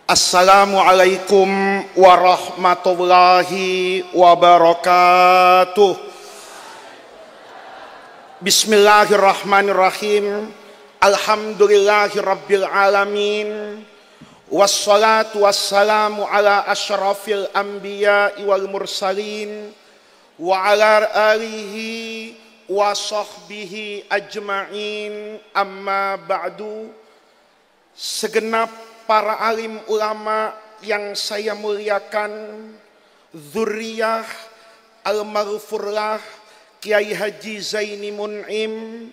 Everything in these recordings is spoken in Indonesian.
Assalamualaikum warahmatullahi wabarakatuh. Bismillahirrahmanirrahim. Alhamdulillahi rabbil alamin. Wassalatu wassalamu ala asyrafil anbiya'i wal mursalin wa ala alihi wa sahbihi ajma'in. Amma ba'du. Segenap para alim ulama yang saya muliakan, dzurriyah almaghfurlah Kiai Haji Zaini Mun'im,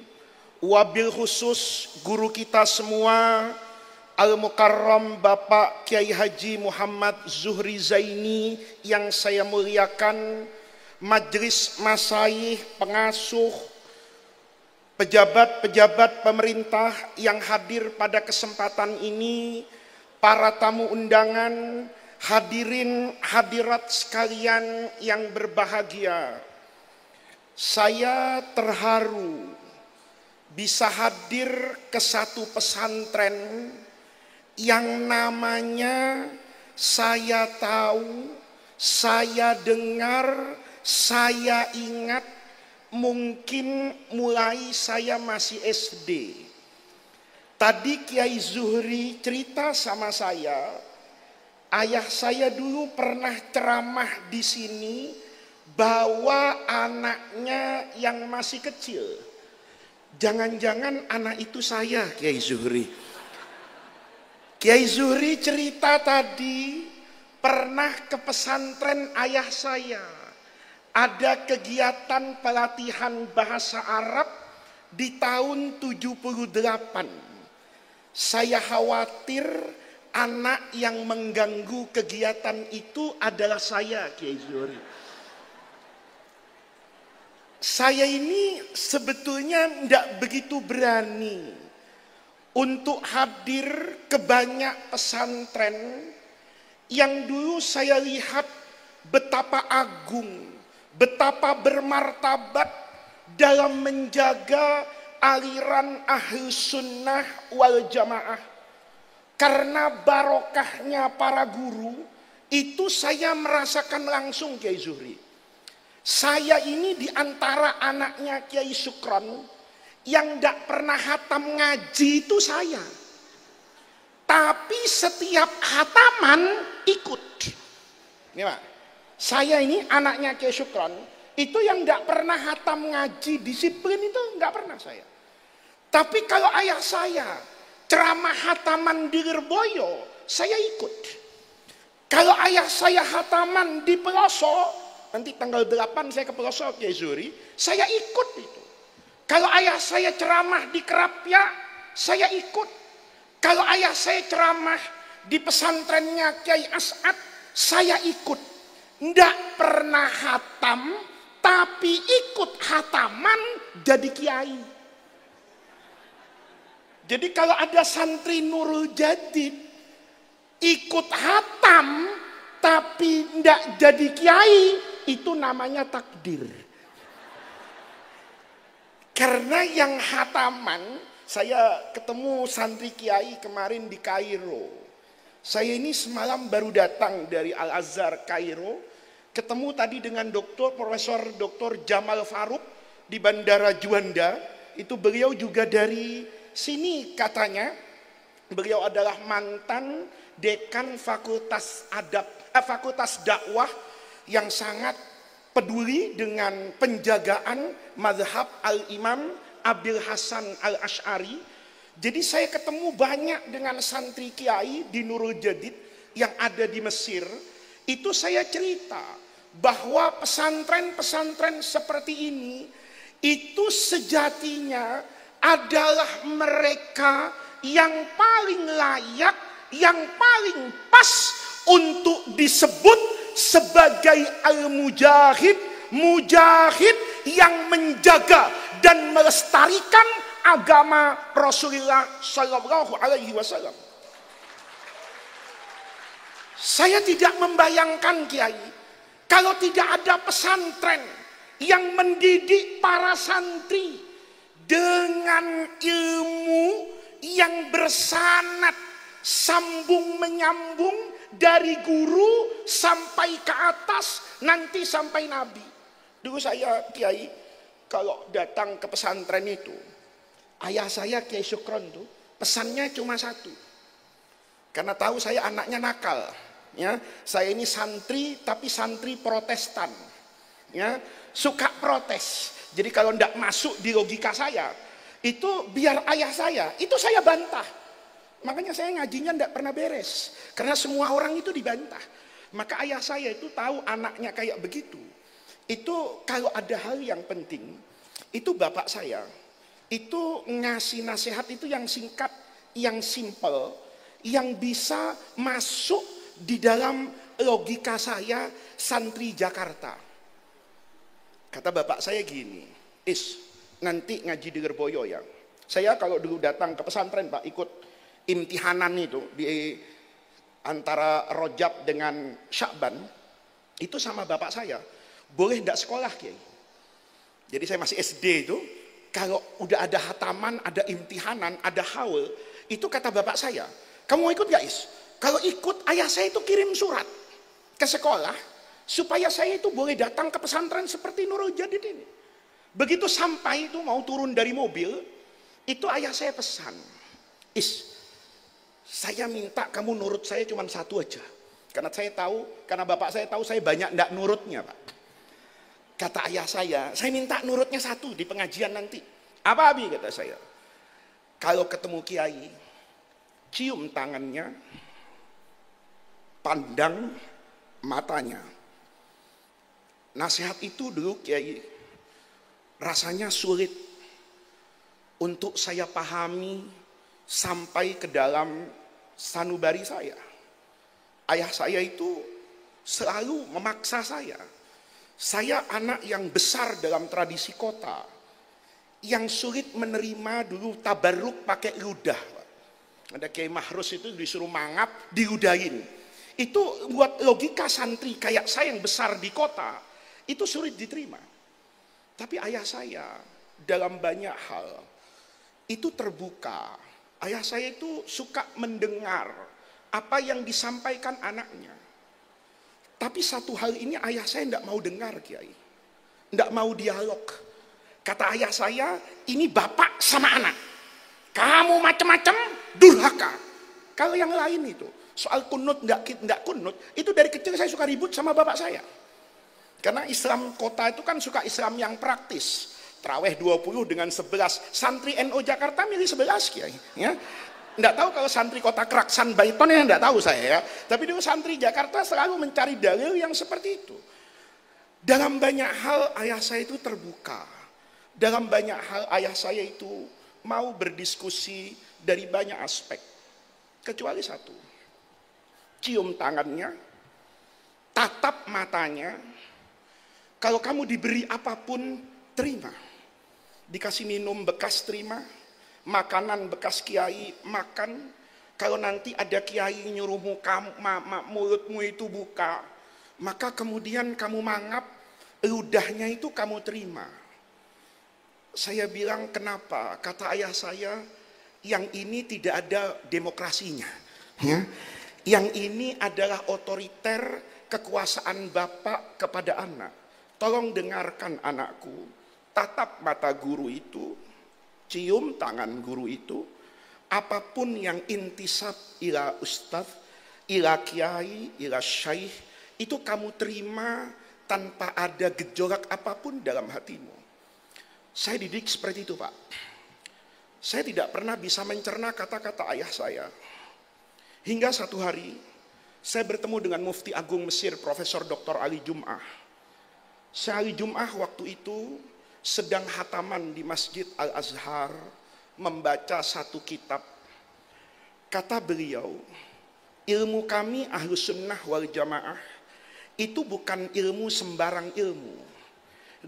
wabil khusus guru kita semua Al-Mukarram Bapak Kiai Haji Muhammad Zuhri Zaini yang saya muliakan, majelis masyayikh, pengasuh, pejabat-pejabat pemerintah yang hadir pada kesempatan ini, para tamu undangan, hadirin hadirat sekalian yang berbahagia. Saya terharu bisa hadir ke satu pesantren yang namanya saya tahu, saya dengar, saya ingat mungkin mulai saya masih SD. Tadi Kiai Zuhri cerita sama saya, ayah saya dulu pernah ceramah di sini bahwa anaknya yang masih kecil. Jangan-jangan anak itu saya, Kiai Zuhri. Kiai Zuhri cerita tadi pernah ke pesantren ayah saya. Ada kegiatan pelatihan bahasa Arab di tahun 78. Saya khawatir anak yang mengganggu kegiatan itu adalah saya, Kiai Zuhri. Saya ini sebetulnya tidak begitu berani untuk hadir ke banyak pesantren yang dulu saya lihat betapa agung, betapa bermartabat dalam menjaga aliran ahlu sunnah wal jamaah. Karena barokahnya para guru itu saya merasakan langsung, Kiai Zuhri. Saya ini diantara anaknya Kiai Sukron yang tidak pernah hatam ngaji itu saya. Tapi setiap hataman ikut. Ini Pak, saya ini anaknya Kiai Sukron, itu yang tidak pernah hatam ngaji disiplin itu nggak pernah saya. Tapi kalau ayah saya ceramah hataman di Lirboyo, saya ikut. Kalau ayah saya hataman di Peloso, nanti tanggal 8 saya ke Peloso, Kiai Zuhri, saya ikut itu. Kalau ayah saya ceramah di Kerapia, saya ikut. Kalau ayah saya ceramah di pesantrennya Kiai As'ad, saya ikut. Nggak pernah hatam, tapi ikut hataman jadi kiai. Jadi kalau ada santri Nurul Jadid ikut hatam tapi ndak jadi kiai, itu namanya takdir. Karena yang hataman, saya ketemu santri kiai kemarin di Kairo. Saya ini semalam baru datang dari Al-Azhar Kairo, ketemu tadi dengan Profesor Dr. Jamal Farouk di Bandara Juanda. Itu beliau juga dari sini katanya. Beliau adalah mantan dekan Fakultas Fakultas Dakwah yang sangat peduli dengan penjagaan mazhab Al-Imam Abil Hasan Al-Asy'ari. Jadi saya ketemu banyak dengan santri kiai di Nurul Jadid yang ada di Mesir. Itu saya cerita bahwa pesantren-pesantren seperti ini itu sejatinya adalah mereka yang paling layak, yang paling pas untuk disebut sebagai al-mujahid, mujahid yang menjaga dan melestarikan agama Rasulullah Shallallahu Alaihi Wasallam. Saya tidak membayangkan, Kiai, kalau tidak ada pesantren yang mendidik para santri dengan ilmu yang bersanad sambung menyambung dari guru sampai ke atas, nanti sampai Nabi. Dulu saya Kiai kalau datang ke pesantren itu, ayah saya Kiai Syukron tuh pesannya cuma satu, karena tahu saya anaknya nakal, ya. Saya ini santri tapi santri Protestan, ya, suka protes. Jadi kalau tidak masuk di logika saya, itu biar ayah saya bantah. Makanya saya ngajinya tidak pernah beres, karena semua orang itu dibantah. Maka ayah saya itu tahu anaknya kayak begitu. Itu kalau ada hal yang penting, itu bapak saya itu ngasih nasihat itu yang singkat, yang simple, yang bisa masuk di dalam logika saya santri Jakarta. Kata bapak saya gini, nanti ngaji di Lirboyo ya. Saya kalau dulu datang ke pesantren Pak, ikut imtihanan itu di antara Rojab dengan Sya'ban, itu sama bapak saya, boleh tidak sekolah Kiai. Jadi saya masih SD itu, kalau udah ada hataman, ada imtihanan, ada haul, itu kata bapak saya, kamu mau ikut gak Kalau ikut, ayah saya itu kirim surat ke sekolah, supaya saya itu boleh datang ke pesantren seperti Nurul Jadid ini. Begitu sampai itu mau turun dari mobil, itu ayah saya pesan, saya minta kamu nurut saya cuma satu aja. Karena bapak saya tahu saya banyak ndak nurutnya Pak. Kata ayah saya minta nurutnya satu di pengajian nanti. Apa Abi? Kata saya, kalau ketemu Kiai, cium tangannya, pandang matanya. Nasihat itu dulu Kiai rasanya sulit untuk saya pahami sampai ke dalam sanubari saya. Ayah saya itu selalu memaksa saya. Saya anak yang besar dalam tradisi kota, yang sulit menerima dulu tabarruk pakai ludah. Ada Kiai Mahrus itu disuruh mangap, diludahin. Itu buat logika santri kayak saya yang besar di kota, itu sulit diterima. Tapi ayah saya dalam banyak hal itu terbuka. Ayah saya itu suka mendengar apa yang disampaikan anaknya. Tapi satu hal ini ayah saya tidak mau dengar Kiai, tidak mau dialog. Kata ayah saya, ini bapak sama anak, kamu macam-macam durhaka. Kalau yang lain itu soal kunut tidak kunut, itu dari kecil saya suka ribut sama bapak saya. Karena Islam kota itu kan suka Islam yang praktis. Traweh 20 dengan 11. Santri NU Jakarta milih 11 Kiai. Ya. Nggak tahu kalau santri kota Keraksan Baiton ya, nggak tahu saya ya. Tapi dulu santri Jakarta selalu mencari dalil yang seperti itu. Dalam banyak hal ayah saya itu terbuka. Dalam banyak hal ayah saya itu mau berdiskusi dari banyak aspek. Kecuali satu. Cium tangannya, tatap matanya. Kalau kamu diberi apapun, terima. Dikasih minum bekas, terima. Makanan bekas Kiai, makan. Kalau nanti ada Kiai nyuruhmu, mulutmu itu buka, maka kemudian kamu mangap, ludahnya itu kamu terima. Saya bilang kenapa? Kata ayah saya, yang ini tidak ada demokrasinya. Ya. Yang ini adalah otoriter kekuasaan bapak kepada anak. Tolong dengarkan anakku, tatap mata guru itu, cium tangan guru itu, apapun yang intisab ila ustadz, ila kiai, ila syaikh, itu kamu terima tanpa ada gejolak apapun dalam hatimu. Saya didik seperti itu Pak. Saya tidak pernah bisa mencerna kata-kata ayah saya. Hingga satu hari, saya bertemu dengan Mufti Agung Mesir, Profesor Dr. Ali Jum'ah. Sehari Jum'ah waktu itu sedang hataman di Masjid Al-Azhar, membaca satu kitab. Kata beliau, ilmu kami Ahlus Sunnah wal Jamaah itu bukan ilmu sembarang ilmu.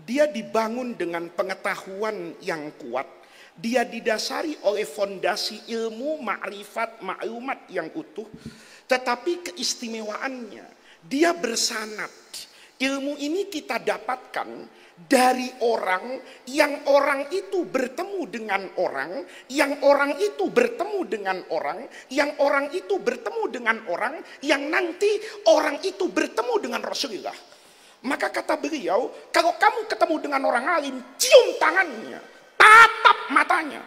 Dia dibangun dengan pengetahuan yang kuat. Dia didasari oleh fondasi ilmu, ma'rifat, maklumat yang utuh. Tetapi keistimewaannya, dia bersanad. Ilmu ini kita dapatkan dari orang yang itu bertemu dengan orang, yang orang itu bertemu dengan orang, yang orang itu bertemu dengan orang, yang nanti orang itu bertemu dengan Rasulullah. Maka kata beliau, kalau kamu ketemu dengan orang alim, cium tangannya, tatap matanya.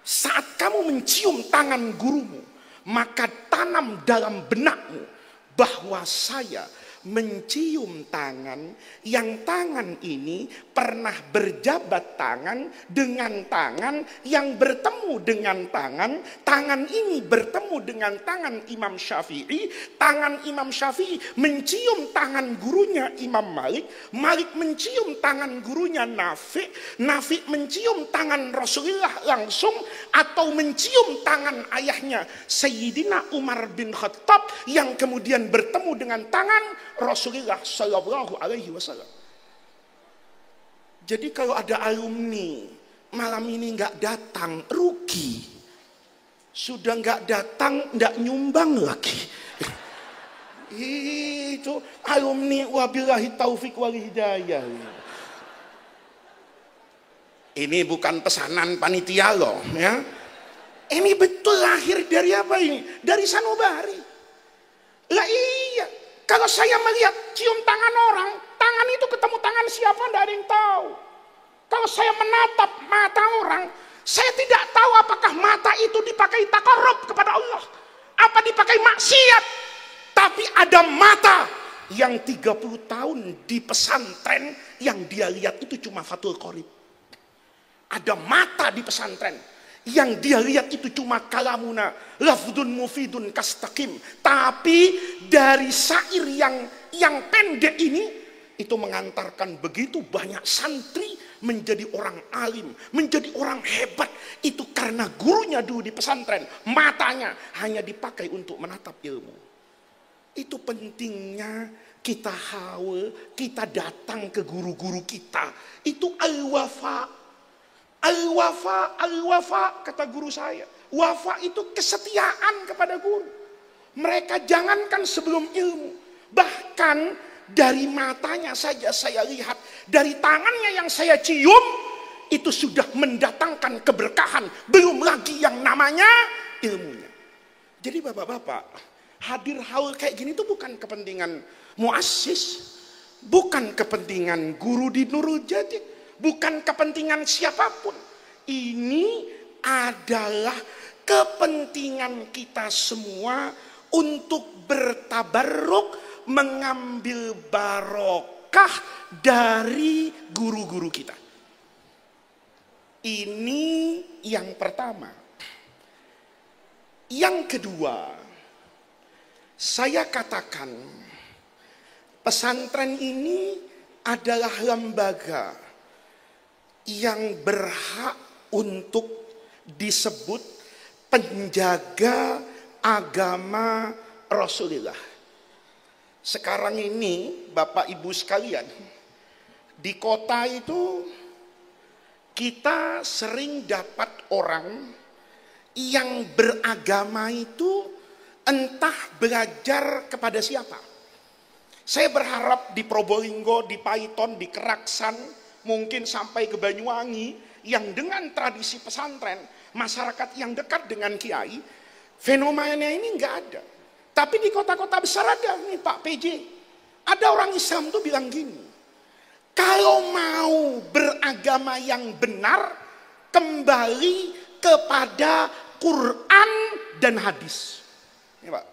Saat kamu mencium tangan gurumu, maka tanam dalam benakmu bahwa saya mencium tangan yang tangan ini pernah berjabat tangan dengan tangan yang bertemu dengan tangan ini bertemu dengan tangan Imam Syafi'i, tangan Imam Syafi'i mencium tangan gurunya Imam Malik, Malik mencium tangan gurunya Nafi', Nafi' mencium tangan Rasulullah langsung, atau mencium tangan ayahnya Sayyidina Umar bin Khattab yang kemudian bertemu dengan tangan Rasulullah Sallallahu Alaihi Wasallam. Jadi kalau ada alumni malam ini nggak datang, rugi. Sudah nggak datang, nggak nyumbang lagi. Itu alumni wabillahi taufik wal hidayah. Ini bukan pesanan panitia loh, ya. Ini betul lahir dari apa ini? Dari sanubari. Lah iya. Kalau saya melihat cium tangan orang, tangan itu ketemu tangan siapa tidak ada yang tahu. Kalau saya menatap mata orang, saya tidak tahu apakah mata itu dipakai takarrub kepada Allah, apa dipakai maksiat. Tapi ada mata yang 30 tahun di pesantren yang dia lihat itu cuma Fathul Qorib. Ada mata di pesantren yang dia lihat itu cuma kalamuna lafdun mufidun kastaqim, tapi dari syair yang pendek ini itu mengantarkan begitu banyak santri menjadi orang alim, menjadi orang hebat. Itu karena gurunya dulu di pesantren matanya hanya dipakai untuk menatap ilmu. Itu pentingnya kita haul, kita datang ke guru-guru kita. Itu al-wafa. Al-wafa, al-wafa kata guru saya. Wafa itu kesetiaan kepada guru. Mereka jangankan sebelum ilmu, bahkan dari matanya saja saya lihat, dari tangannya yang saya cium, itu sudah mendatangkan keberkahan. Belum lagi yang namanya ilmunya. Jadi bapak-bapak, hadir haul kayak gini itu bukan kepentingan muassis, bukan kepentingan guru di Nurul Jadid, bukan kepentingan siapapun. Ini adalah kepentingan kita semua untuk bertabarruk, mengambil barokah dari guru-guru kita. Ini yang pertama. Yang kedua, saya katakan pesantren ini adalah lembaga yang berhak untuk disebut penjaga agama Rasulullah. Sekarang ini Bapak Ibu sekalian, di kota itu kita sering dapat orang yang beragama itu entah belajar kepada siapa. Saya berharap di Probolinggo, di Paiton, di Keraksan, mungkin sampai ke Banyuwangi, yang dengan tradisi pesantren, masyarakat yang dekat dengan kiai, fenomenanya ini nggak ada. Tapi di kota-kota besar ada nih Pak PJ. Ada orang Islam tuh bilang gini, kalau mau beragama yang benar, kembali kepada Quran dan hadis. Ya, Pak.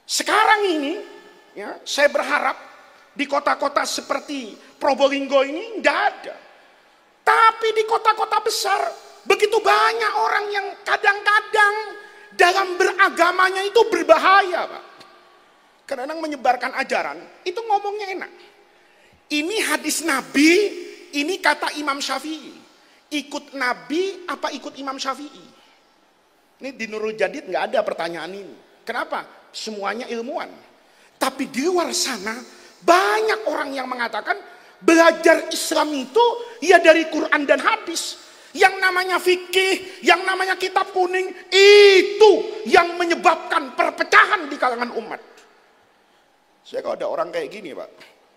Sekarang ini, ya, saya berharap di kota-kota seperti Probolinggo ini tidak ada. Tapi di kota-kota besar begitu banyak orang yang kadang-kadang dalam beragamanya itu berbahaya, Pak. Kadang-kadang menyebarkan ajaran itu ngomongnya enak. Ini hadis Nabi, ini kata Imam Syafi'i. Ikut Nabi apa ikut Imam Syafi'i? Ini di Nurul Jadid nggak ada pertanyaan ini. Kenapa? Semuanya ilmuwan. Tapi di luar sana banyak orang yang mengatakan belajar Islam itu ya dari Quran dan hadis. Yang namanya fikih, yang namanya kitab kuning, itu yang menyebabkan perpecahan di kalangan umat. Saya kalau ada orang kayak gini Pak,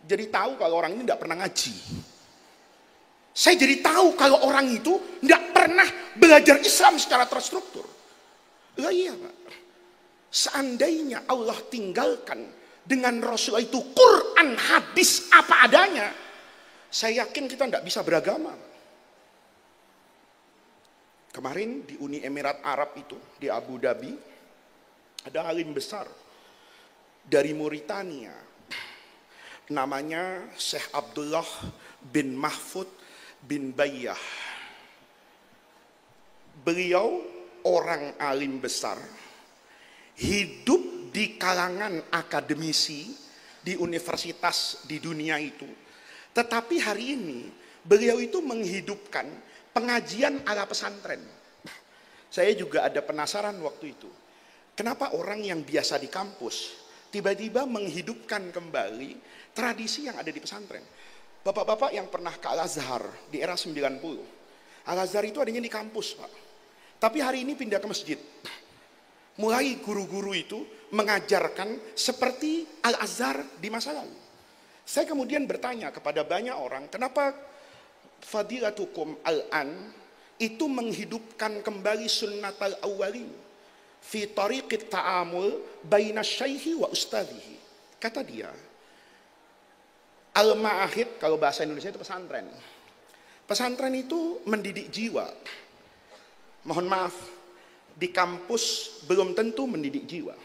jadi tahu kalau orang ini tidak pernah ngaji. Saya jadi tahu kalau orang itu tidak pernah belajar Islam secara terstruktur. Lah iya Pak. Seandainya Allah tinggalkan dengan Rasulullah itu Quran, hadis apa adanya, saya yakin kita tidak bisa beragama. Kemarin di Uni Emirat Arab itu, di Abu Dhabi, ada alim besar dari Mauritania. Namanya Syekh Abdullah bin Mahfud bin Bayyah. Beliau orang alim besar, hidup di kalangan akademisi di universitas di dunia itu. Tetapi hari ini beliau itu menghidupkan pengajian ala pesantren. Saya juga ada penasaran waktu itu. Kenapa orang yang biasa di kampus tiba-tiba menghidupkan kembali tradisi yang ada di pesantren. Bapak-bapak yang pernah ke Al-Azhar di era 90. Al-Azhar itu adanya di kampus Pak. Tapi hari ini pindah ke masjid. Mulai guru-guru itu mengajarkan seperti Al-Azhar di masa lalu. Saya kemudian bertanya kepada banyak orang, kenapa Fadilatukum al-an itu menghidupkan kembali sunnatal awwalin fi tariqit ta'amul baina syaihi wa ustadhihi. Kata dia, al-ma'ahid kalau bahasa Indonesia itu pesantren. Pesantren itu mendidik jiwa. Mohon maaf, di kampus belum tentu mendidik jiwa.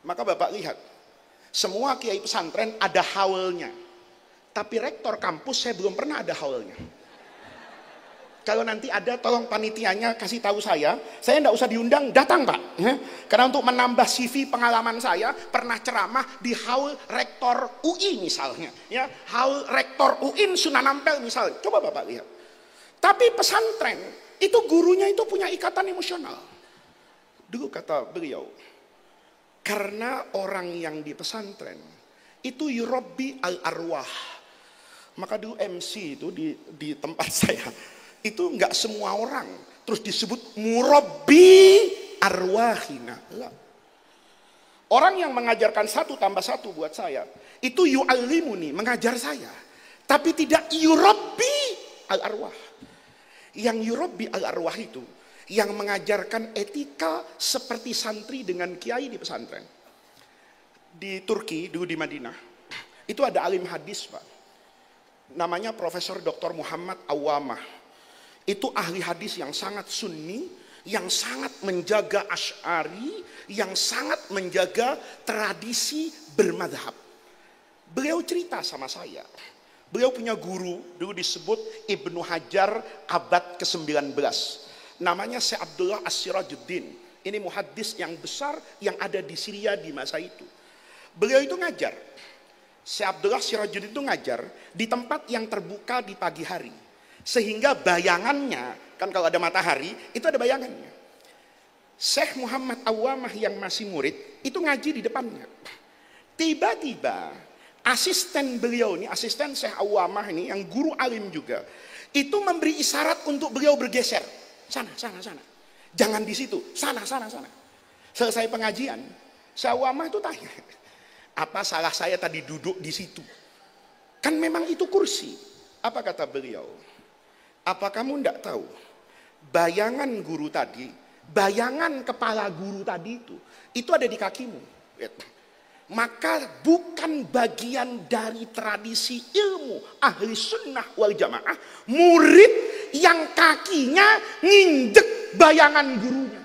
Maka Bapak lihat, semua kiai pesantren ada haulnya. Tapi rektor kampus saya belum pernah ada haulnya. Kalau nanti ada, tolong panitianya kasih tahu saya tidak usah diundang, datang Pak. Karena untuk menambah CV pengalaman saya, pernah ceramah di haul rektor UI misalnya. Ya, haul rektor UIN Sunan Ampel misalnya. Coba Bapak lihat. Tapi pesantren, itu gurunya itu punya ikatan emosional. Dulu kata beliau, karena orang yang di pesantren, itu yurabbi al-arwah. Maka dulu MC itu di tempat saya, itu enggak semua orang terus disebut murabbi arwahina. Orang yang mengajarkan 1 tambah 1 buat saya itu yu'allimuni, mengajar saya, tapi tidak yurabbi al arwah. Yang yurabbi al arwah itu yang mengajarkan etika seperti santri dengan kiai di pesantren. Di Turki dulu di Madinah itu ada alim hadis Pak, namanya Profesor Dr. Muhammad Awamah. Itu ahli hadis yang sangat sunni, yang sangat menjaga Asy'ari, yang sangat menjaga tradisi bermadhab. Beliau cerita sama saya, beliau punya guru, dulu disebut Ibnu Hajar abad ke-19. Namanya Syekh Abdullah As-Sirajuddin. Ini muhaddis yang besar yang ada di Syria di masa itu. Beliau itu ngajar, Syekh Abdullah Sirajuddin itu ngajar di tempat yang terbuka di pagi hari. Sehingga bayangannya, kan kalau ada matahari, itu ada bayangannya. Syekh Muhammad Awamah yang masih murid, itu ngaji di depannya. Tiba-tiba, asisten beliau ini, asisten Syekh Awamah ini, yang guru alim juga, itu memberi isyarat untuk beliau bergeser. Sana. Jangan di situ, sana. Selesai pengajian, Syekh Awamah itu tanya, apa salah saya tadi duduk di situ? Kan memang itu kursi. Apa kata beliau? Apa kamu tidak tahu? Bayangan guru tadi, bayangan kepala guru tadi itu ada di kakimu. Maka bukan bagian dari tradisi ilmu ahli sunnah wal jamaah murid yang kakinya nginjek bayangan gurunya.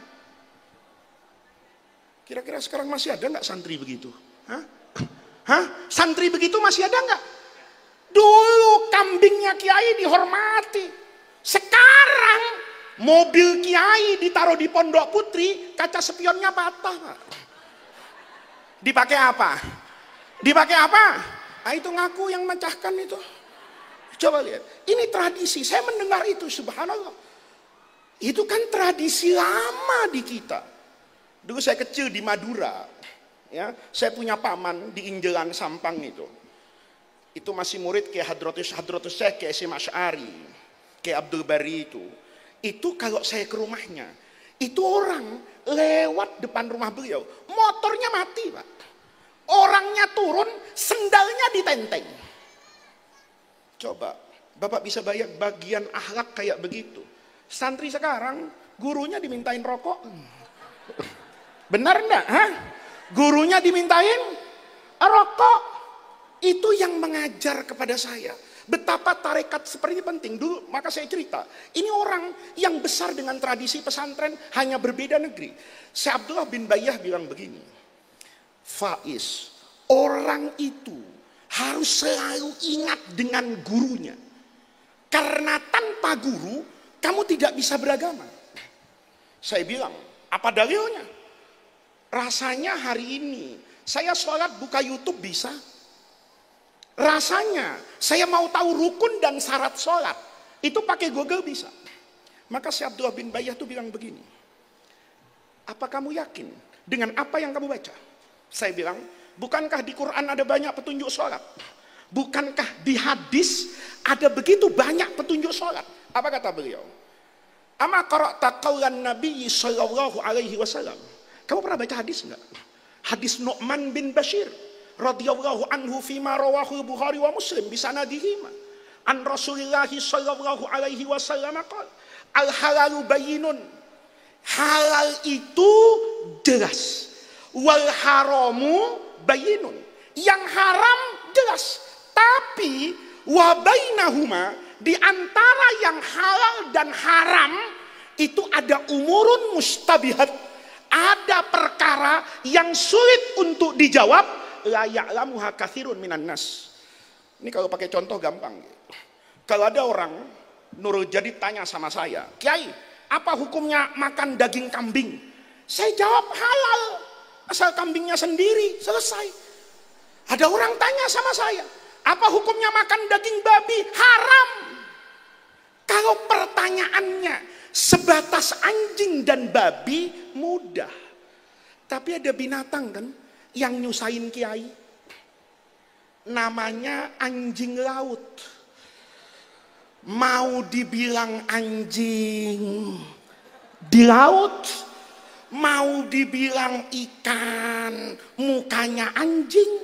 Kira-kira sekarang masih ada nggak santri begitu? Santri begitu masih ada nggak? Dulu kambingnya kiai dihormati. Sekarang mobil kiai ditaruh di Pondok Putri, kaca spionnya patah Pak. Dipakai apa? Itu ngaku yang mecahkan itu. Coba lihat, ini tradisi. Saya mendengar itu, subhanallah. Itu kan tradisi lama di kita. Dulu saya kecil di Madura, ya, saya punya paman di Injelan Sampang itu. Itu masih murid kayak Hadratus Syekh kayak Syekh Asy'ari, kayak Abdul Bari itu. Itu kalau saya ke rumahnya, itu orang lewat depan rumah beliau, motornya mati Pak. Orangnya turun, sendalnya ditenteng. Coba, Bapak bisa bayar bagian akhlak kayak begitu. Santri sekarang gurunya dimintain rokok. Benar enggak? Hah? Gurunya dimintain rokok. Itu yang mengajar kepada saya betapa tarekat seperti ini penting. Dulu maka saya cerita, ini orang yang besar dengan tradisi pesantren, hanya berbeda negeri. Syekh Abdullah bin Bayyah bilang begini, Faiz, orang itu harus selalu ingat dengan gurunya. Karena tanpa guru, kamu tidak bisa beragama. Saya bilang, apa dalilnya? Rasanya hari ini, saya sholat buka YouTube bisa. Rasanya, saya mau tahu rukun dan syarat sholat, itu pakai Google bisa. Maka Syekh Abdullah bin Bayyah itu bilang begini, apa kamu yakin dengan apa yang kamu baca? Saya bilang, bukankah di Quran ada banyak petunjuk sholat? Bukankah di hadis ada begitu banyak petunjuk sholat? Apa kata beliau? Ama qara'ta qaulan Nabi sallallahu alaihi wasallam. Kamu pernah baca hadis enggak? Hadis Nu'man bin Bashir radhiyallahu anhu fima rawahu Bukhari wa Muslim bisanadihima an Rasulillah sallallahu alaihi wasallam qala al halalu bayyinun, halal itu jelas, wal haramu bayyinun, yang haram jelas, tapi wa bainahuma, di antara yang halal dan haram itu ada umurun mustabihat, ada perkara yang sulit untuk dijawab, la ya'lamuha katsirun minan nas. Ini kalau pakai contoh gampang. Kalau ada orang Nurul Jadid tanya sama saya, Kiai, apa hukumnya makan daging kambing? Saya jawab halal, asal kambingnya sendiri, selesai. Ada orang tanya sama saya, apa hukumnya makan daging babi? Haram. Kalau pertanyaannya sebatas anjing dan babi, mudah. Tapi ada binatang kan yang nyusahin kiai, namanya anjing laut. Mau dibilang anjing di laut, mau dibilang ikan, mukanya anjing.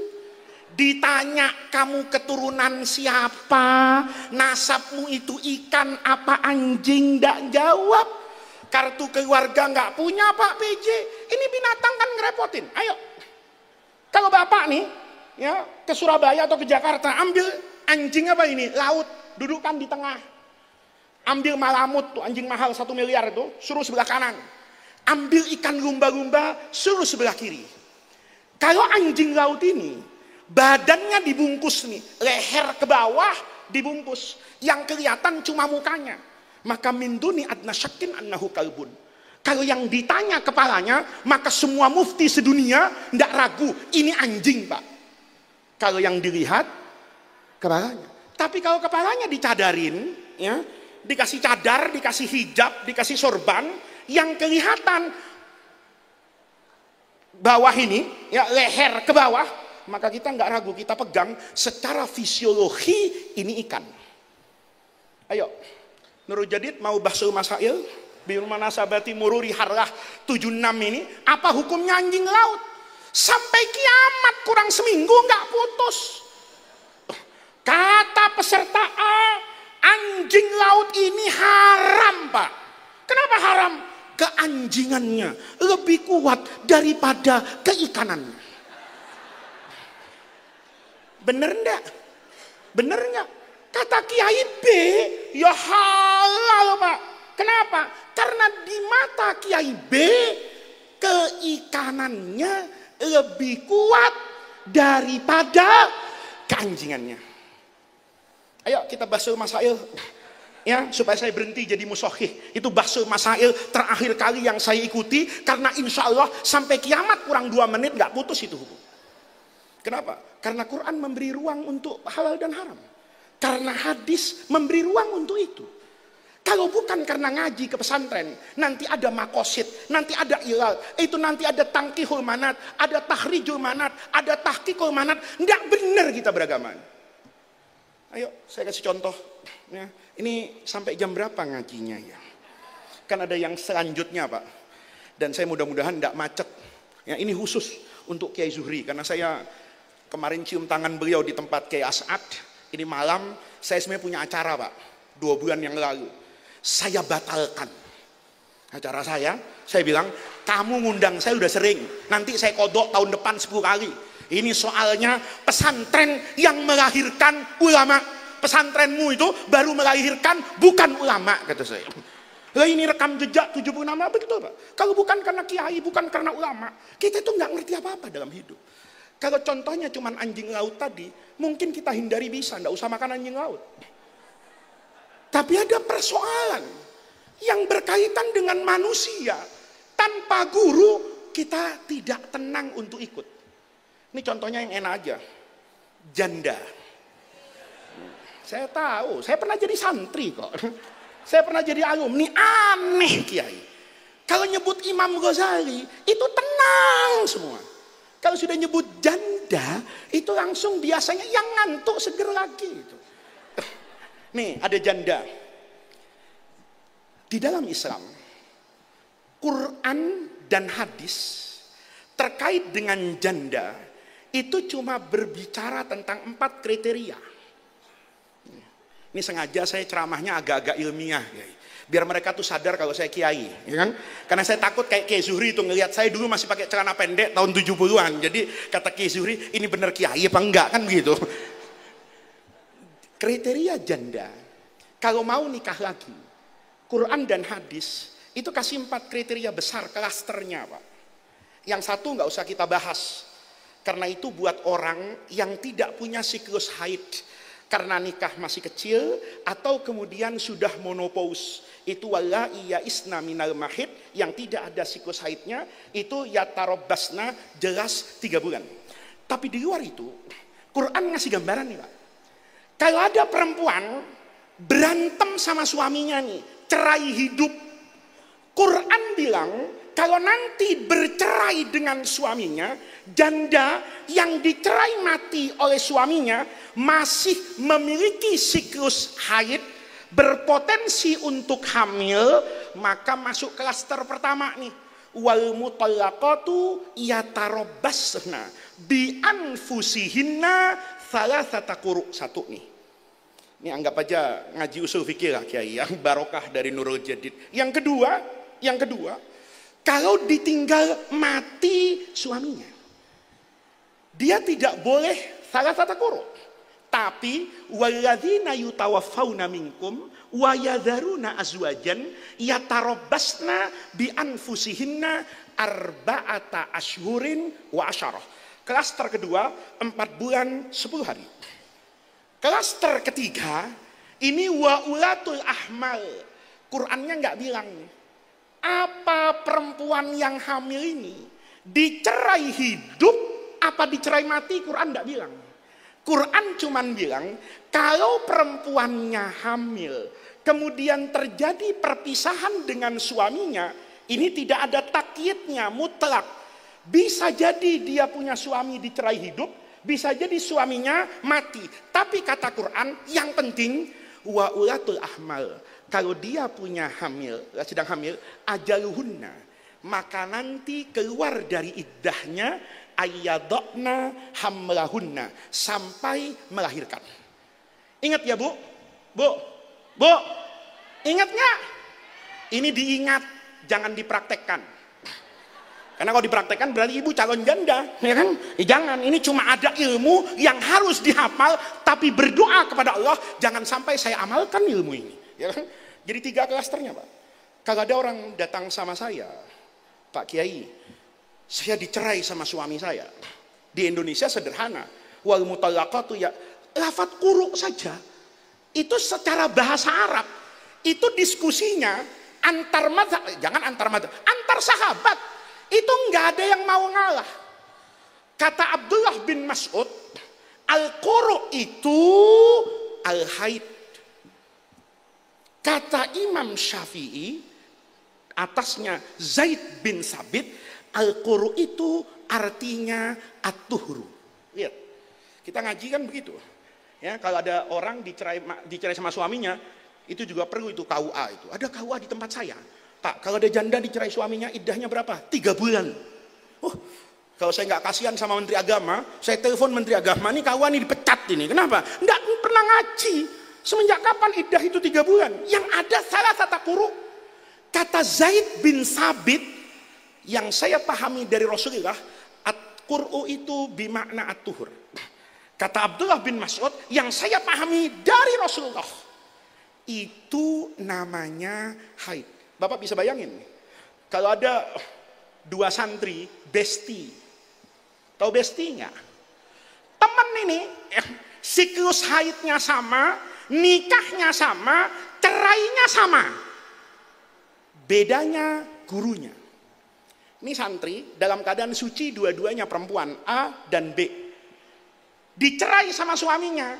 Ditanya kamu keturunan siapa, nasabmu itu ikan apa anjing, ndak jawab. Kartu keluarga nggak punya Pak PJ. Ini binatang kan ngerepotin. Ayo, kalau bapak nih ya ke Surabaya atau ke Jakarta, ambil anjing apa ini, laut, dudukkan di tengah. Ambil malamut tuh, anjing mahal 1 miliar itu, suruh sebelah kanan. Ambil ikan lumba-lumba, suruh sebelah kiri. Kalau anjing laut ini badannya dibungkus nih, leher ke bawah dibungkus, yang kelihatan cuma mukanya, maka min duni adna syakin annahu kalbun. Kalau yang ditanya kepalanya, maka semua mufti sedunia tidak ragu, ini anjing Pak. Kalau yang dilihat kepalanya. Tapi kalau kepalanya dicadarin, ya, dikasih cadar, dikasih hijab, dikasih sorban, yang kelihatan bawah ini, ya, leher ke bawah, maka kita nggak ragu, kita pegang secara fisiologi ini ikan. Ayo, Nurul Jadid mau bahsul masail bil manasabati mururi harlah 76 ini, apa hukumnya anjing laut? Sampai kiamat kurang seminggu nggak putus. Kata peserta A, anjing laut ini haram Pak. Kenapa haram? Keanjingannya lebih kuat daripada keikanannya. Bener enggak? Bener enggak? Kata Kiai B, ya halal Pak. Kenapa? Karena di mata Kiai B, keikanannya lebih kuat daripada keanjingannya. Ayo kita bahsul masail, ya, supaya saya berhenti jadi musohih. Itu bahsul masail terakhir kali yang saya ikuti, karena insya Allah sampai kiamat kurang 2 menit nggak putus itu hukum. Kenapa? Karena Quran memberi ruang untuk halal dan haram. Karena hadis memberi ruang untuk itu. Kalau bukan karena ngaji ke pesantren, nanti ada makosid, nanti ada ilal, itu nanti ada tangkihul manat, ada tahrijul manat, ada tahqiqul manat. Nggak benar kita beragama. Ayo saya kasih contoh, ya. Ini sampai jam berapa ngajinya ya? Kan ada yang selanjutnya Pak. Dan saya mudah-mudahan nggak macet. Ya, ini khusus untuk Kiai Zuhri, karena saya kemarin cium tangan beliau di tempat Kiai As'ad. Ini malam saya sebenarnya punya acara Pak, 2 bulan yang lalu. Saya batalkan acara saya bilang, kamu ngundang saya udah sering, nanti saya kodok tahun depan 10 kali. Ini soalnya pesantren yang melahirkan ulama. Pesantrenmu itu baru melahirkan bukan ulama, kata saya. Lah ini rekam jejak 76 begitu Pak. Kalau bukan karena kiai, bukan karena ulama, kita itu nggak ngerti apa-apa dalam hidup. Kalau contohnya cuman anjing laut tadi, mungkin kita hindari bisa, nggak usah makan anjing laut. Tapi ada persoalan yang berkaitan dengan manusia. Tanpa guru, kita tidak tenang untuk ikut. Ini contohnya yang enak aja. Janda. Saya tahu, saya pernah jadi santri kok. Saya pernah jadi alumni, aneh kiai. Kalau nyebut Imam Ghazali, itu tenang semua. Kalau sudah nyebut janda, itu langsung biasanya yang ngantuk seger lagi. Nih, ada janda. Di dalam Islam, Quran dan hadis terkait dengan janda, itu cuma berbicara tentang 4 kriteria. Ini sengaja saya ceramahnya agak-agak ilmiah, biar mereka tuh sadar kalau saya kiai, ya kan? Karena saya takut kayak Kiai Zuhri itu ngelihat saya dulu masih pakai celana pendek tahun 70-an. Jadi kata Kiai Zuhri, ini bener kiai apa enggak kan begitu. Kriteria janda, kalau mau nikah lagi, Quran dan hadis itu kasih 4 kriteria besar klasternya Pak. Yang satu nggak usah kita bahas, karena itu buat orang yang tidak punya siklus haid, karena nikah masih kecil atau kemudian sudah monopause. Itu wallai ya'isna minal mahid, yang tidak ada siklus haidnya, itu yatarabbasna, jelas 3 bulan. Tapi di luar itu, Quran ngasih gambaran nih Pak. Kalau ada perempuan berantem sama suaminya nih, cerai hidup, Quran bilang kalau nanti bercerai dengan suaminya, janda yang dicerai mati oleh suaminya masih memiliki siklus haid, berpotensi untuk hamil, maka masuk klaster pertama nih. Wal mutallaqatu yatarabbasna bi anfusihinna thalathata quru. 1 nih. Ini anggap aja ngaji usul fikih lah Kiai, yang barokah dari Nurul Jadid. Yang kedua, kalau ditinggal mati suaminya, dia tidak boleh salah satu quru. Tapi walladzina yutawaffawna minkum wa yadharuna azwajan yatarabbasna bi anfusihinna arba'ata ashhurin wa asyarah. Klaster kedua 4 bulan 10 hari. Klaster ketiga ini wa ulatul ahmal. Qurannya nggak bilang nih, apa perempuan yang hamil ini dicerai hidup apa dicerai mati, Quran nggak bilang. Quran cuman bilang kalau perempuannya hamil kemudian terjadi perpisahan dengan suaminya, ini tidak ada takyidnya, mutlak. Bisa jadi dia punya suami dicerai hidup, bisa jadi suaminya mati. Tapi kata Quran yang penting wa ulatul ahmal, kalau dia punya hamil, sedang hamil, ajaluhunna, maka nanti keluar dari iddahnya ayyadna hamlahunna, sampai melahirkan. Ingat ya Bu? Ingat nggak? Ini diingat, jangan dipraktekkan. Karena kalau dipraktekkan berarti ibu calon janda, ya kan? Jangan, ini cuma ada ilmu yang harus dihafal, tapi berdoa kepada Allah, jangan sampai saya amalkan ilmu ini, ya kan? Jadi 3 klasternya Pak. Kalau ada orang datang sama saya, Pak Kiai, saya dicerai sama suami saya. Di Indonesia sederhana, wal mutallaqatu ya, lafadz quru saja. Itu secara bahasa Arab, itu diskusinya antar madzhab, jangan antar madzhab, antar sahabat. Itu nggak ada yang mau ngalah. Kata Abdullah bin Mas'ud, al-quru itu al-haid. Kata Imam Syafi'i, atasnya Zaid bin Sabit, al-quru itu artinya at-tuhru. Lihat, kita ngaji kan begitu. Ya, kalau ada orang dicerai sama suaminya, itu juga perlu itu KUA itu. Ada KUA di tempat saya. Pak, kalau ada janda dicerai suaminya, iddahnya berapa? 3 bulan. Kalau saya nggak kasihan sama Menteri Agama, saya telepon Menteri Agama, nih KUA nih dipecat ini. Kenapa? Nggak pernah ngaji. Semenjak kapan iddah itu 3 bulan? Yang ada salah satu quru. Kata Zaid bin Sabit, yang saya pahami dari Rasulullah, at-qur'u itu bimakna at-tuhur. Kata Abdullah bin Mas'ud, yang saya pahami dari Rasulullah, itu namanya haid. Bapak bisa bayangin, kalau ada 2 santri, besti. Tahu besti nggak? Temen ini, siklus haidnya sama, nikahnya sama, cerainya sama. Bedanya gurunya. Ini santri dalam keadaan suci, dua-duanya perempuan, A dan B. Dicerai sama suaminya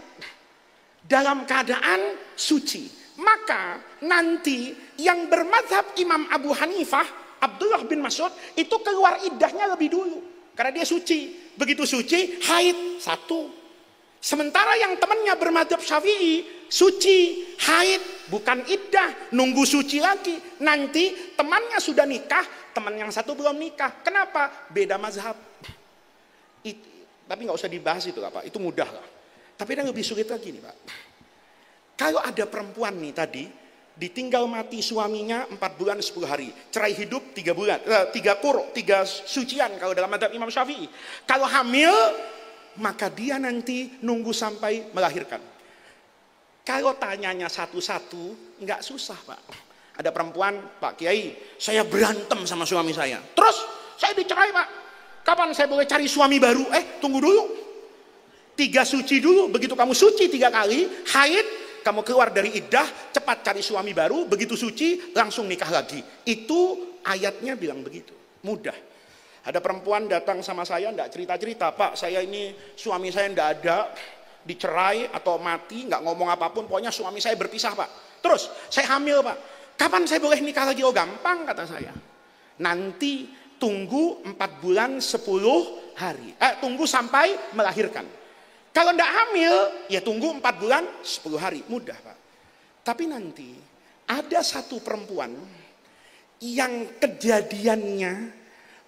dalam keadaan suci. Maka nanti yang bermadzhab Imam Abu Hanifah, Abdullah bin Mas'ud, itu keluar iddahnya lebih dulu. Karena dia suci. Begitu suci, haid 1. Sementara yang temannya bermadzhab Syafi'i, suci, haid, bukan iddah, nunggu suci lagi. Nanti temannya sudah nikah, teman yang satu belum nikah. Kenapa? Beda mazhab. Tapi nggak usah dibahas itu, Pak. Itu mudah lah. Tapi yang lebih sulit lagi nih, Pak. Kalau ada perempuan nih tadi, ditinggal mati suaminya 4 bulan 10 hari, cerai hidup 3 bulan, 3 quru, 3 sucian kalau dalam mazhab Imam Syafi'i. Kalau hamil, maka dia nanti nunggu sampai melahirkan. Kalau tanyanya satu-satu, nggak susah, Pak. Ada perempuan, Pak Kiai, saya berantem sama suami saya. Terus saya dicerai, Pak. Kapan saya boleh cari suami baru? Tunggu dulu. 3 suci dulu. Begitu kamu suci 3 kali, haid, kamu keluar dari iddah, cepat cari suami baru. Begitu suci, langsung nikah lagi. Itu ayatnya bilang begitu. Mudah. Ada perempuan datang sama saya, enggak cerita-cerita, Pak, saya ini suami saya enggak ada, dicerai atau mati, enggak ngomong apapun, pokoknya suami saya berpisah, Pak. Terus, saya hamil, Pak. Kapan saya boleh nikah lagi? Oh, gampang, kata saya. Nanti tunggu 4 bulan 10 hari. Tunggu sampai melahirkan. Kalau enggak hamil, ya tunggu 4 bulan 10 hari. Mudah, Pak. Tapi nanti, ada satu perempuan yang kejadiannya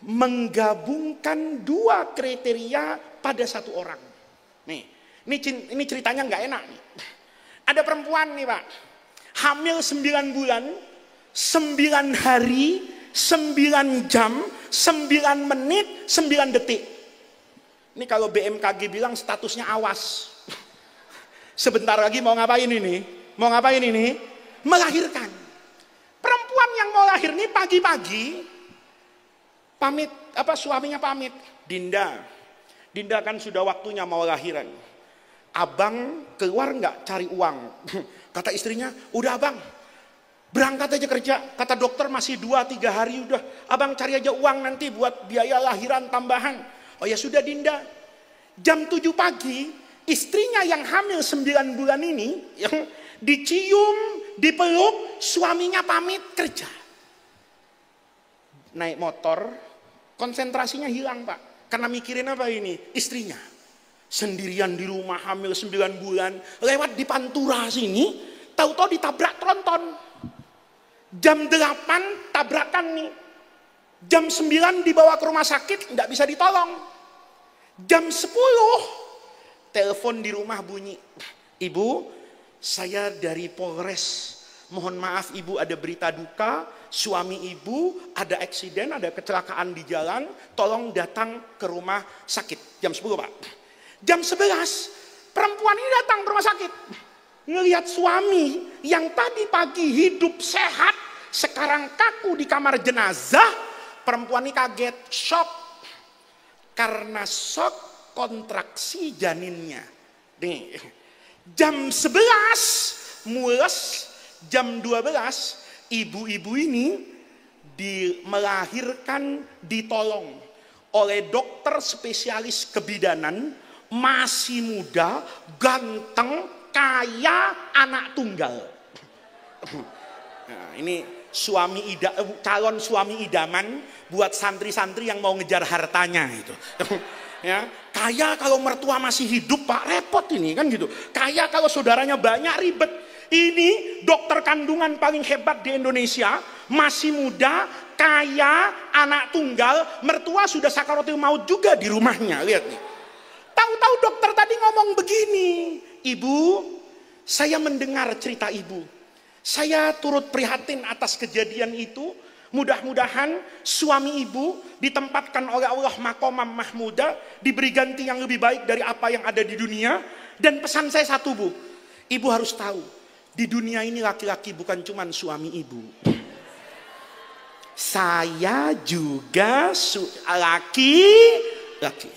menggabungkan 2 kriteria pada satu orang. Nih, ini ceritanya nggak enak nih. Ada perempuan nih, Pak, hamil 9 bulan, 9 hari, 9 jam, 9 menit, 9 detik. Ini kalau BMKG bilang statusnya awas. Sebentar lagi mau ngapain ini? Mau ngapain ini? Melahirkan. Perempuan yang mau lahir nih pagi-pagi, pamit, suaminya pamit, Dinda kan sudah waktunya mau lahiran, abang keluar nggak cari uang? Kata istrinya, udah abang berangkat aja kerja, kata dokter masih 2-3 hari, udah abang cari aja uang nanti buat biaya lahiran tambahan. Oh ya sudah Dinda. Jam 7 pagi istrinya yang hamil 9 bulan ini yang dicium, dipeluk, suaminya pamit kerja, naik motor, konsentrasinya hilang, Pak. Karena mikirin apa ini? Istrinya. Sendirian di rumah hamil 9 bulan, lewat di Pantura sini, tahu-tahu ditabrak tronton. Jam 8 tabrakan nih. Jam 9 dibawa ke rumah sakit, nggak bisa ditolong. Jam 10 telepon di rumah bunyi. Ibu, saya dari Polres. Mohon maaf Ibu, ada berita duka, suami Ibu ada eksiden, ada kecelakaan di jalan, tolong datang ke rumah sakit. Jam 10, Pak. Jam 11, perempuan ini datang ke rumah sakit. Ngelihat suami yang tadi pagi hidup sehat, sekarang kaku di kamar jenazah, perempuan ini kaget, shock. Karena shock kontraksi janinnya. Nih, jam 11, mules. Jam 12 ibu-ibu ini melahirkan ditolong oleh dokter spesialis kebidanan, masih muda, ganteng, kaya, anak tunggal. Nah, ini calon suami idaman buat santri-santri yang mau ngejar hartanya itu. Ya, kaya kalau mertua masih hidup, Pak, repot ini kan gitu. Kaya kalau saudaranya banyak, ribet. Ini dokter kandungan paling hebat di Indonesia, masih muda, kaya, anak tunggal, mertua sudah sakaratul maut juga di rumahnya. Lihat nih. Tahu-tahu dokter tadi ngomong begini, Ibu, saya mendengar cerita ibu. Saya turut prihatin atas kejadian itu. Mudah-mudahan suami ibu ditempatkan oleh Allah maqamam mahmuda, diberi ganti yang lebih baik dari apa yang ada di dunia. Dan pesan saya satu, Bu. Ibu harus tahu, di dunia ini laki-laki bukan cuma suami ibu. Saya juga laki-laki.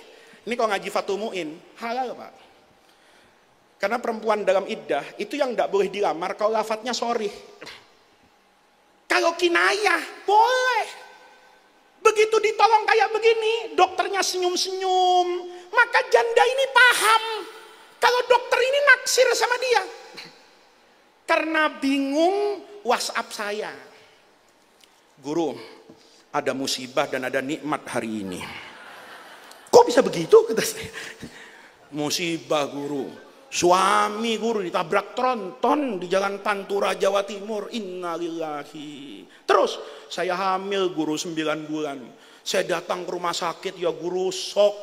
Ini kalau ngaji Fathul Mu'in, halal, Pak. Karena perempuan dalam iddah, itu yang tidak boleh dilamar kalau lafadznya sorry. Kalau kinayah, boleh. Begitu ditolong kayak begini, dokternya senyum-senyum. Maka janda ini paham, kalau dokter ini naksir sama dia. Karena bingung WhatsApp saya. Guru, ada musibah dan ada nikmat hari ini. Kok bisa begitu? Kata saya. Musibah, guru. Suami guru ditabrak tronton di Jalan Pantura, Jawa Timur. Innalillahi. Terus saya hamil, guru, 9 bulan. Saya datang ke rumah sakit, ya guru, sok.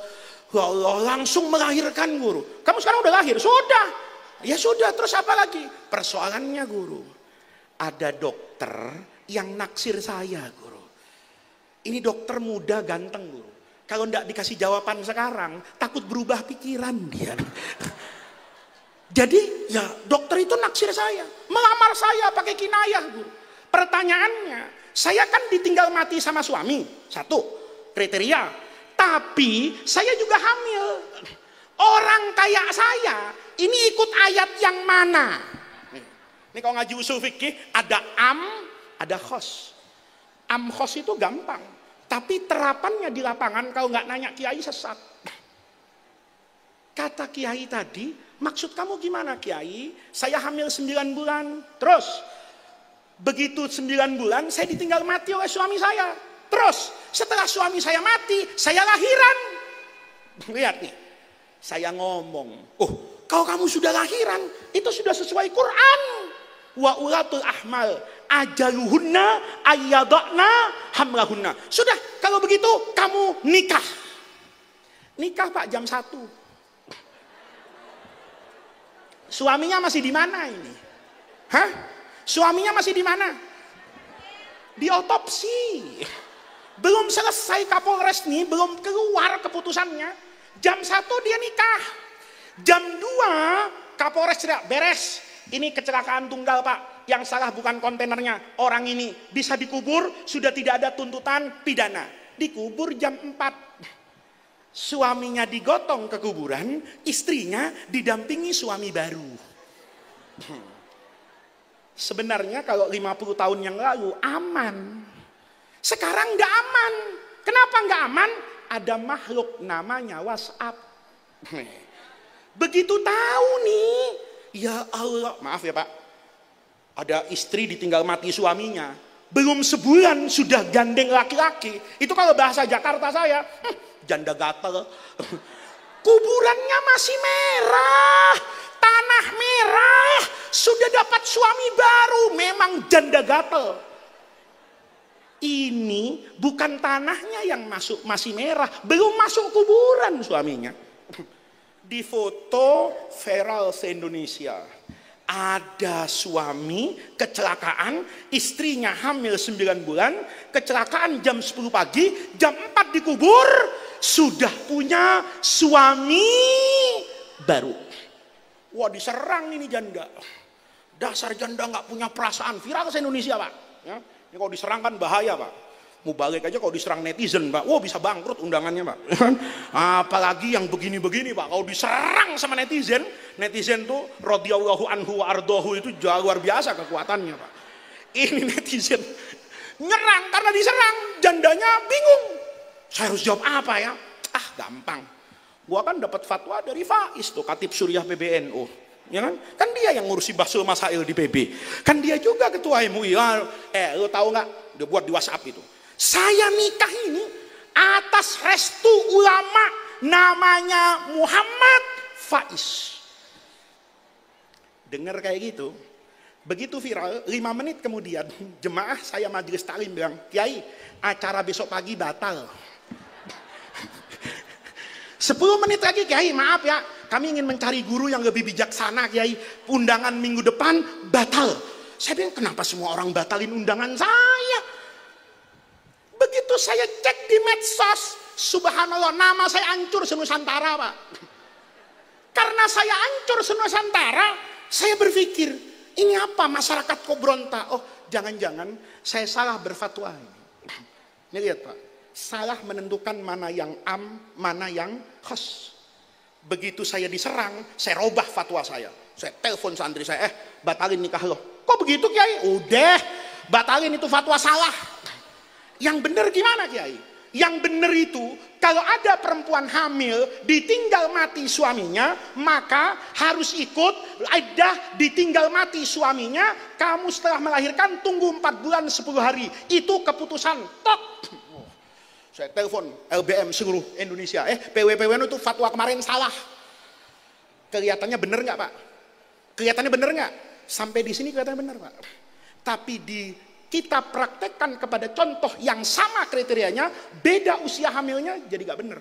Ya Allah, langsung melahirkan, guru. Kamu sekarang udah lahir? Sudah. Ya sudah, terus apa lagi? Persoalannya, guru, ada dokter yang naksir saya, guru. Ini dokter muda ganteng, guru. Kalau enggak dikasih jawaban sekarang, takut berubah pikiran dia. Jadi ya dokter itu naksir saya, melamar saya pakai kinayah, guru. Pertanyaannya, saya kan ditinggal mati sama suami, satu kriteria. Tapi saya juga hamil. Orang kayak saya ini ikut ayat yang mana? Ini kalau ngaji usul fikih ada ada khos. Khos itu gampang, tapi terapannya di lapangan kalau nggak nanya kiai sesat. Kata kiai tadi, maksud kamu gimana kiai? Saya hamil 9 bulan, terus begitu 9 bulan saya ditinggal mati oleh suami saya. Terus setelah suami saya mati, saya lahiran. Lihat nih, saya ngomong, oh kalau kamu sudah lahiran, itu sudah sesuai Quran. Wa ulatul ahmal ajaluhunna ayyadna hamlahunna. Sudah, kalau begitu kamu nikah. Nikah, Pak, jam 1. Suaminya masih di mana ini? Hah? Suaminya masih di mana? Di otopsi. Belum selesai Kapolres nih, belum keluar keputusannya. Jam 1 dia nikah. Jam 2 Kapolres teriak, beres. Ini kecelakaan tunggal, Pak. Yang salah bukan kontainernya. Orang ini bisa dikubur, sudah tidak ada tuntutan pidana. Dikubur jam 4. Suaminya digotong ke kuburan, istrinya didampingi suami baru. Sebenarnya kalau 50 tahun yang lalu aman. Sekarang nggak aman. Kenapa nggak aman? Ada makhluk namanya WhatsApp. Begitu tahu nih, ya Allah, maaf ya Pak, ada istri ditinggal mati suaminya, belum sebulan sudah gandeng laki-laki. Itu kalau bahasa Jakarta saya, janda gatel. Kuburannya masih merah, tanah merah, sudah dapat suami baru, memang janda gatel. Ini bukan tanahnya yang masih merah, belum masuk kuburan suaminya. Di foto viral se-Indonesia, ada suami kecelakaan, istrinya hamil 9 bulan, kecelakaan jam 10 pagi, jam 4 dikubur, sudah punya suami baru. Wah, diserang ini janda. Dasar janda nggak punya perasaan. Viral se-Indonesia, Pak. Ya, ini kalau diserang kan bahaya, Pak. Mau balik aja kalau diserang netizen, Pak. Wah, bisa bangkrut undangannya, Pak. Apalagi yang begini-begini, Pak. Kalau diserang sama netizen, netizen tuh radhiyallahu anhu wa ardohu itu luar biasa kekuatannya, Pak. Ini netizen nyerang karena diserang, jandanya bingung. Saya harus jawab apa ya? Ah, gampang. Gua kan dapat fatwa dari Faiz tuh, Khatib Suriah PBNU. Ya kan dia yang ngurusi Bahsul Masail di PB. Kan dia juga ketua MUI. Lu tahu nggak? Dia buat di WhatsApp itu. Saya nikah ini atas restu ulama namanya Muhammad Faiz. Dengar kayak gitu. Begitu viral, 5 menit kemudian jemaah saya majelis taklim bilang, Kiai, acara besok pagi batal. 10 menit lagi, Kiai maaf ya, kami ingin mencari guru yang lebih bijaksana Kiai. Undangan minggu depan batal. Saya bilang, kenapa semua orang batalin undangan saya? Begitu saya cek di medsos, subhanallah, nama saya hancur senusantara Pak. Karena saya hancur senusantara, saya berpikir, ini apa, masyarakat kok berontak? Oh, jangan-jangan saya salah berfatwa. Ini lihat Pak, salah menentukan mana yang mana yang khas. Begitu saya diserang, saya robah fatwa saya. Saya telepon santri saya, batalin nikah lo. Kok begitu Kiai? Udah, batalin, itu fatwa salah. Yang benar gimana Kiai? Yang benar itu, kalau ada perempuan hamil ditinggal mati suaminya, maka harus ikut iddah ditinggal mati suaminya. Kamu setelah melahirkan tunggu 4 bulan 10 hari. Itu keputusan tok. Saya telepon LBM seluruh Indonesia. PWPWN itu fatwa kemarin salah. Kelihatannya benar nggak Pak? Kelihatannya benar nggak? Sampai di sini kelihatannya benar Pak. Tapi kita praktekkan kepada contoh yang sama kriterianya, beda usia hamilnya, jadi nggak benar.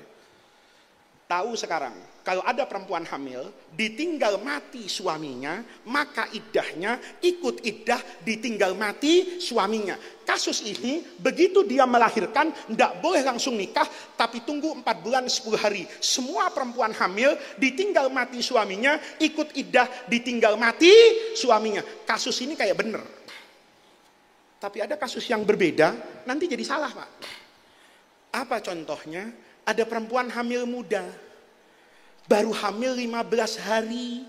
Tahu sekarang, kalau ada perempuan hamil ditinggal mati suaminya, maka iddahnya ikut iddah ditinggal mati suaminya. Kasus ini begitu dia melahirkan tidak boleh langsung nikah, tapi tunggu 4 bulan 10 hari. Semua perempuan hamil ditinggal mati suaminya, ikut iddah ditinggal mati suaminya. Kasus ini kayak benar. Tapi ada kasus yang berbeda, nanti jadi salah Pak. Apa contohnya? Ada perempuan hamil muda, baru hamil 15 hari.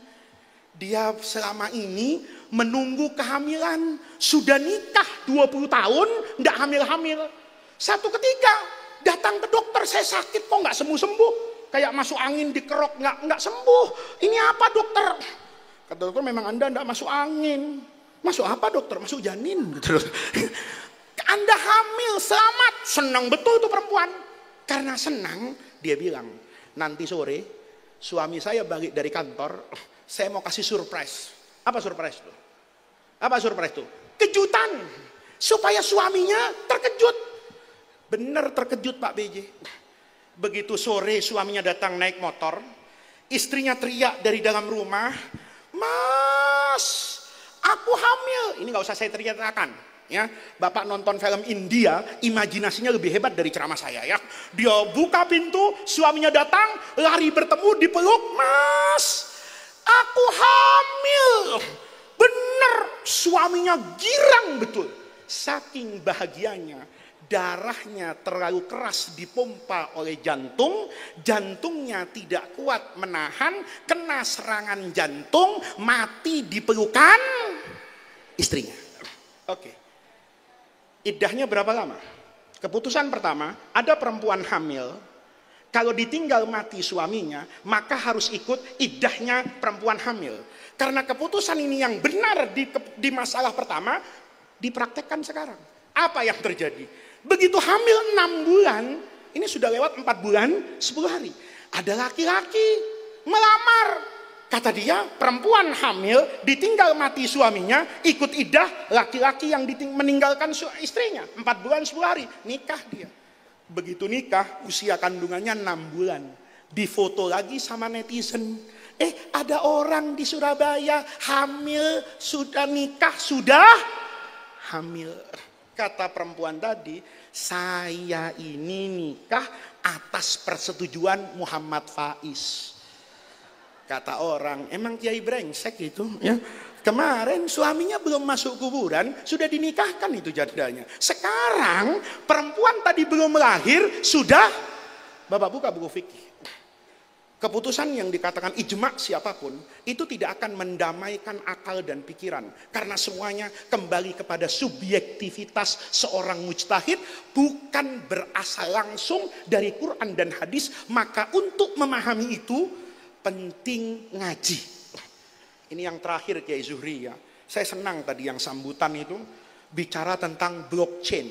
Dia selama ini menunggu kehamilan, sudah nikah 20 tahun, tidak hamil-hamil. Satu ketika datang ke dokter, saya sakit kok nggak sembuh-sembuh, kayak masuk angin dikerok nggak sembuh. Ini apa dokter? Kata dokter, memang Anda nggak masuk angin. Masuk apa dokter? Masuk janin. Anda hamil, selamat. Senang betul tuh perempuan. Karena senang, dia bilang, nanti sore suami saya balik dari kantor, saya mau kasih surprise. Apa surprise itu? Apa surprise itu? Kejutan. Supaya suaminya terkejut. Bener terkejut Pak BJ. Begitu sore suaminya datang naik motor, istrinya teriak dari dalam rumah, Mas, aku hamil. Ini gak usah saya teriak-teriakan. Ya, Bapak nonton film India, imajinasinya lebih hebat dari ceramah saya ya. Dia buka pintu, suaminya datang, lari bertemu, dipeluk, Mas, aku hamil. Bener, suaminya girang betul. Saking bahagianya, darahnya terlalu keras dipompa oleh jantung, jantungnya tidak kuat menahan, kena serangan jantung, mati di pelukan istrinya. Oke. Iddahnya berapa lama? Keputusan pertama, ada perempuan hamil, kalau ditinggal mati suaminya, maka harus ikut iddahnya perempuan hamil. Karena keputusan ini yang benar di masalah pertama, dipraktekkan sekarang. Apa yang terjadi? Begitu hamil 6 bulan, ini sudah lewat 4 bulan, 10 hari. Ada laki-laki melamar. Kata dia, perempuan hamil ditinggal mati suaminya, ikut iddah laki-laki yang meninggalkan istrinya 4 bulan 10 hari, nikah dia. Begitu nikah, usia kandungannya 6 bulan. Difoto lagi sama netizen. Ada orang di Surabaya hamil, sudah nikah, sudah hamil. Kata perempuan tadi, saya ini nikah atas persetujuan Muhammad Faiz. Kata orang, emang kiai brengsek itu ya. Kemarin suaminya belum masuk kuburan, sudah dinikahkan itu jandanya. Sekarang perempuan tadi belum lahir, sudah. Bapak buka buku fikih. Keputusan yang dikatakan ijma siapapun, itu tidak akan mendamaikan akal dan pikiran. Karena semuanya kembali kepada subjektivitas seorang mujtahid, bukan berasal langsung dari Quran dan hadis. Maka untuk memahami itu, penting ngaji. Ini yang terakhir Kiai Zuhri ya. Saya senang tadi yang sambutan itu bicara tentang blockchain.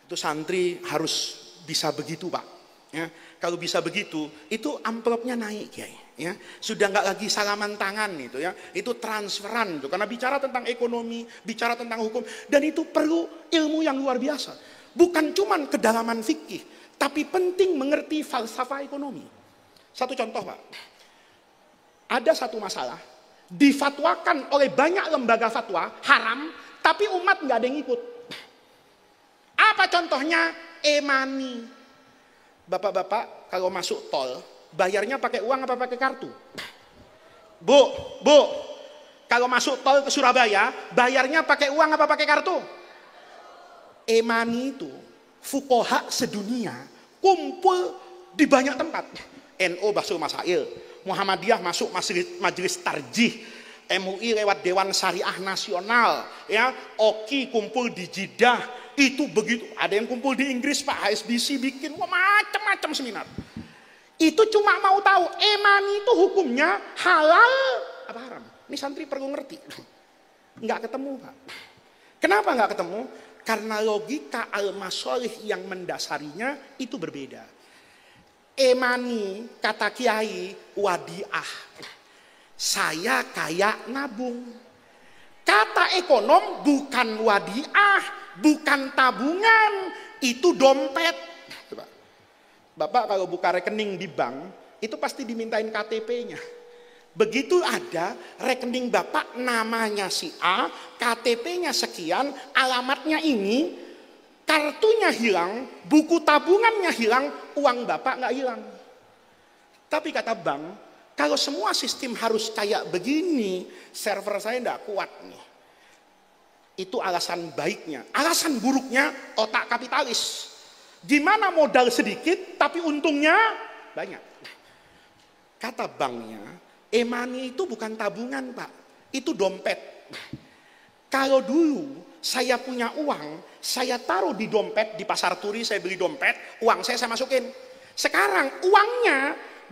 Itu santri harus bisa begitu Pak. Ya, kalau bisa begitu, itu amplopnya naik Kiai. Ya, sudah nggak lagi salaman tangan itu ya. Itu transferan itu. Karena bicara tentang ekonomi, bicara tentang hukum, dan itu perlu ilmu yang luar biasa. Bukan cuman kedalaman fikih, tapi penting mengerti falsafah ekonomi. Satu contoh Pak, ada satu masalah, difatwakan oleh banyak lembaga fatwa, haram, tapi umat nggak ada yang ikut. Apa contohnya? E-money. Bapak-bapak kalau masuk tol, bayarnya pakai uang apa pakai kartu? Bu, kalau masuk tol ke Surabaya, bayarnya pakai uang apa pakai kartu? E-money itu, fuqaha sedunia kumpul di banyak tempat. NU Basul Masail, Muhammadiyah masuk majelis tarjih, MUI lewat Dewan Syariah Nasional, ya, OKI kumpul di Jeddah, itu begitu. Ada yang kumpul di Inggris, Pak, HSBC bikin macam-macam seminar. Itu cuma mau tahu e-money itu hukumnya halal apa haram. Ini santri perlu ngerti. Nggak ketemu, Pak. Kenapa nggak ketemu? Karena logika al-masolih yang mendasarinya itu berbeda. E-money, kata kiai, wadiah. Saya kayak nabung. Kata ekonom, bukan wadiah, bukan tabungan, itu dompet. Coba. Bapak kalau buka rekening di bank, itu pasti dimintain KTP-nya. Begitu ada rekening Bapak namanya si A, KTP-nya sekian, alamatnya ini, kartunya hilang, buku tabungannya hilang, uang Bapak nggak hilang. Tapi kata bank, kalau semua sistem harus kayak begini, server saya nggak kuat nih. Itu alasan baiknya. Alasan buruknya otak kapitalis. Gimana modal sedikit tapi untungnya banyak. Kata banknya, e-money itu bukan tabungan, Pak. Itu dompet. Kalau dulu saya punya uang, saya taruh di dompet, di pasar turi saya beli dompet, uang saya masukin. Sekarang uangnya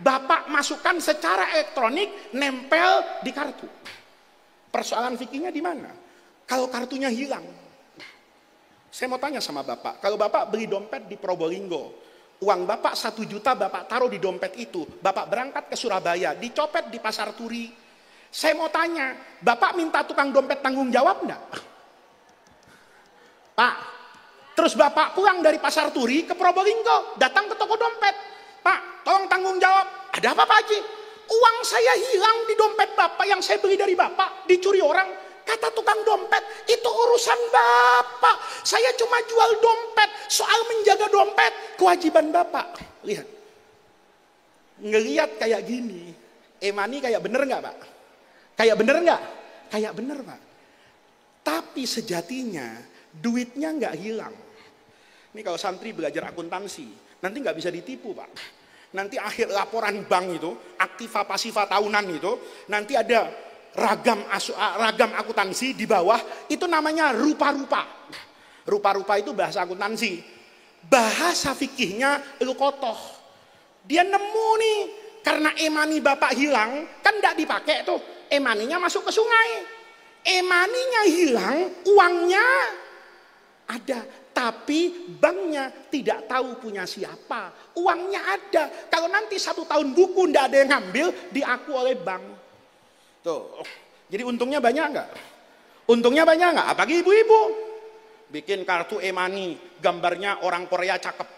Bapak masukkan secara elektronik, nempel di kartu. Persoalan fikihnya di mana? Kalau kartunya hilang. Saya mau tanya sama Bapak, kalau Bapak beli dompet di Probolinggo, uang Bapak 1 juta Bapak taruh di dompet itu, Bapak berangkat ke Surabaya, dicopet di pasar turi. Saya mau tanya, Bapak minta tukang dompet tanggung jawab enggak? Pak, terus Bapak pulang dari pasar turi ke Probolinggo, datang ke toko dompet. Pak, tolong tanggung jawab. Ada apa Pak Haji? Uang saya hilang di dompet Bapak yang saya beli dari Bapak, dicuri orang. Kata tukang dompet, itu urusan Bapak. Saya cuma jual dompet. Soal menjaga dompet, kewajiban Bapak. Lihat. Ngelihat kayak gini. E-money kayak bener nggak Pak? Kayak bener nggak? Kayak bener Pak. Tapi sejatinya, duitnya nggak hilang. Ini kalau santri belajar akuntansi, nanti nggak bisa ditipu Pak. Nanti akhir laporan bank itu, aktiva pasiva tahunan itu, nanti ada ragam akuntansi di bawah, itu namanya rupa-rupa. Rupa-rupa itu bahasa akuntansi. Bahasa fikihnya luqotoh. Dia nemu nih, karena e-money Bapak hilang, kan nggak dipakai tuh, e-money-nya masuk ke sungai. E-money-nya hilang, uangnya ada, tapi banknya tidak tahu punya siapa. Uangnya ada. Kalau nanti 1 tahun buku tidak ada yang ngambil, diaku oleh bank. Tuh, jadi untungnya banyak nggak? Untungnya banyak nggak? Apalagi ibu-ibu bikin kartu e-money, gambarnya orang Korea cakep.